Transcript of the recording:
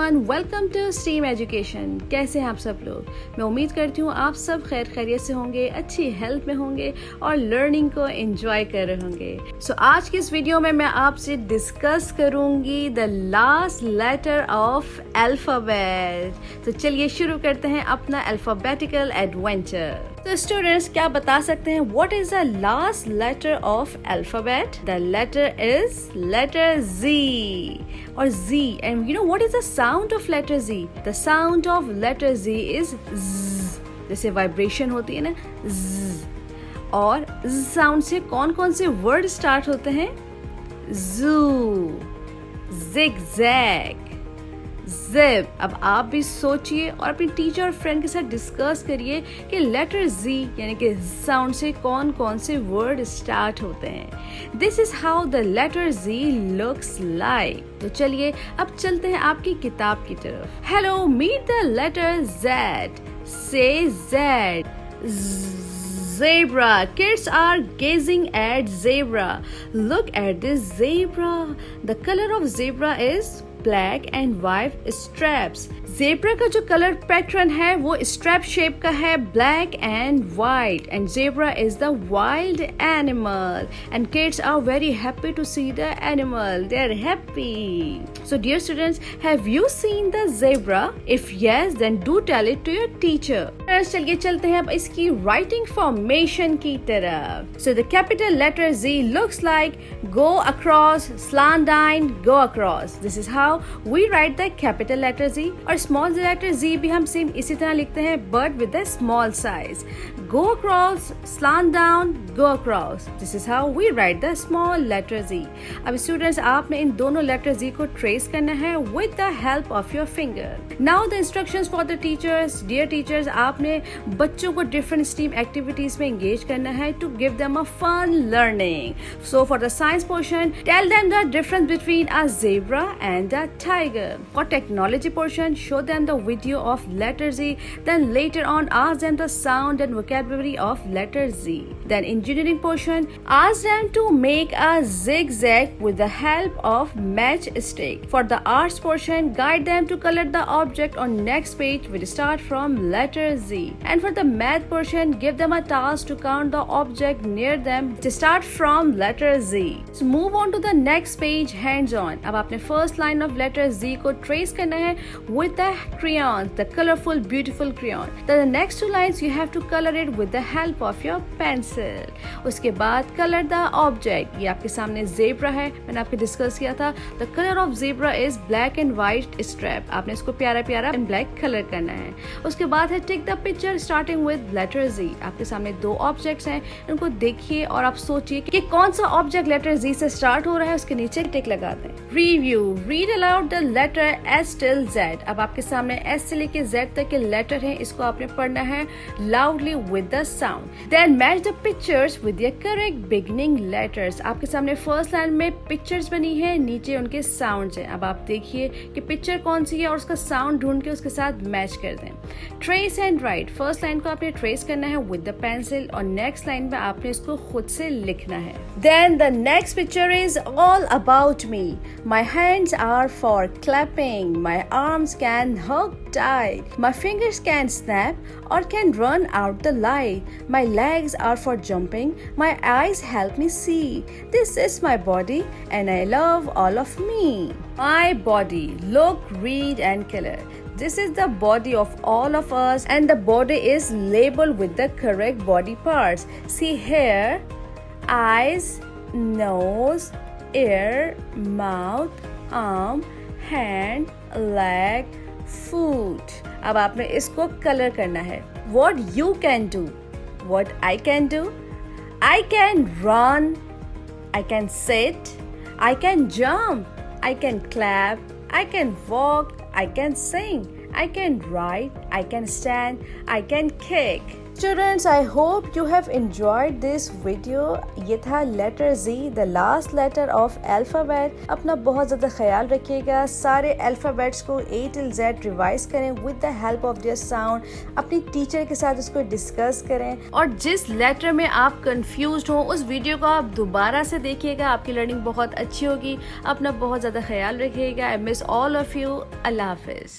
Everyone, welcome to Stream Education. कैसे हैं आप सब लोग? मैं उम्मीद करती हूँ आप सब खैर खैरियत से होंगे, अच्छी हेल्थ में होंगे और लर्निंग को एंजॉय कर रहे होंगे। सो आज की इस वीडियो में मैं आपसे डिस्कस करूंगी the last letter of alphabet. तो चलिए शुरू करते हैं अपना अल्फाबेटिकल एडवेंचर। तो स्टूडेंट्स, क्या बता सकते हैं what is the last letter of alphabet? The letter is letter Z or Z, and you know what is the sound of letter Z? The sound of letter Z is Z. जैसे vibration होती है ना, Z। और Z sound से कौन कौन से word start होते हैं? Zoo, zigzag, zip। अब आप भी सोचिए और अपनी टीचर और फ्रेंड के साथ डिस्कस करिए कि लेटर Z यानी कि साउंड से कौन कौन से वर्ड स्टार्ट होते हैं। This is how the letter Z looks like. तो चलिए अब चलते हैं आपकी किताब की तरफ। Hello, meet the letter Z। Say Z। Zebra. Kids are gazing at zebra. Look at this zebra. The color of zebra is black and white straps. Zebra का जो कलर पैटर्न है वो स्ट्रैप शेप का है, black and white. And zebra is the wild animal. And kids are very happy to see the animal. They are happy. So dear students, have you seen the zebra? If yes, then do tell it to your teacher. चलिए चलते हैं अब इसकी writing formation की तरफ. So the capital letter Z looks like go across, slant line, go across. This is how we write the capital letter Z. और small letter Z भी हम सेम इसी तरह लिखते हैं but with a small size. Go across, slant down, go across. This is how we write the small letter Z. अब students, आपने इन दोनों letter Z को trace करना है with the help of your finger. Now the instructions for the teachers. Dear teachers, आपने बच्चों को different STEAM activities में engage करना है to give them a fun learning. So for the science portion, tell them the difference between a zebra and a tiger. For technology portion, show them the video of letter Z. Then later on, ask them the sound and vocabulary of letter Z. Then engineering portion, ask them to make a zigzag with the help of matchstick. For the arts portion, guide them to color the object on next page which start from letter Z. And for the math portion, give them a task to count the object near them to start from letter Z. So move on to the next page, hands on. अब आपने first line of letter Z को trace करना है with the crayons, the colorful beautiful crayon. Then the next two lines you have to color it with the help of your pencil. उसके बाद color the object. ये आपके सामने zebra है, मैंने आपको डिस्कस किया था. The color of zebra is black and white strap. आपने इसको प्यारा प्यारा and black color करना है. उसके बाद है take the picture starting with letter Z. आपके सामने दो ऑब्जेक्ट्स हैं, इनको देखिए और आप सोचिए कि कौन सा ऑब्जेक्ट लेटर Z से स्टार्ट हो रहा है, उसके नीचे टिक लगा दें. Review. Read aloud the letter S till Z. अब आपके सामने S से लेके Z तक के लेटर हैं, इसको आपने पढ़ना है loudly with the sound. Then match the pictures with their correct beginning letters. आपके सामने फर्स्ट लाइन में पिक्चर्स बनी है, नीचे उनके साउंड्स हैं. अब आप देखिए कि पिक्चर कौन सी है और उसका साउंड ढूंढ के उसके साथ मैच कर दें. Trace and write. First line को आपने ट्रेस करना है with the pencil और नेक्स्ट लाइन में आपने इसको खुद से लिखना है. Then the next picture is all about me. My hands are for clapping. My arms can hug tight. My fingers can snap or can run out the light. My legs are for jumping. My eyes help me see. This is my body and I love all of me. My body. Look, read and color. This is the body of all of us and the body is labeled with the correct body parts. See here, eyes, nose, ear, mouth, arm, hand, leg, foot. अब आपने इसको colour करना है. What you can do, what I can do, I can run, I can sit, I can jump, I can clap, I can walk, I can sing, I can write, I can stand, I can kick. Students, I hope you have enjoyed this video. ये था letter Z, the last letter of alphabet. अपना बहुत ज़्यादा ख्याल रखिएगा. सारे alphabets को A till Z revise करें with the help of their sound. अपनी टीचर के साथ उसको डिस्कस करें. और जिस लेटर में आप कंफ्यूज्ड हो उस वीडियो को आप दोबारा से देखिएगा. आपकी लर्निंग बहुत अच्छी होगी. अपना बहुत ज़्यादा ख्याल रखिएगा. I miss all of you. अल्लाह हाफिज़.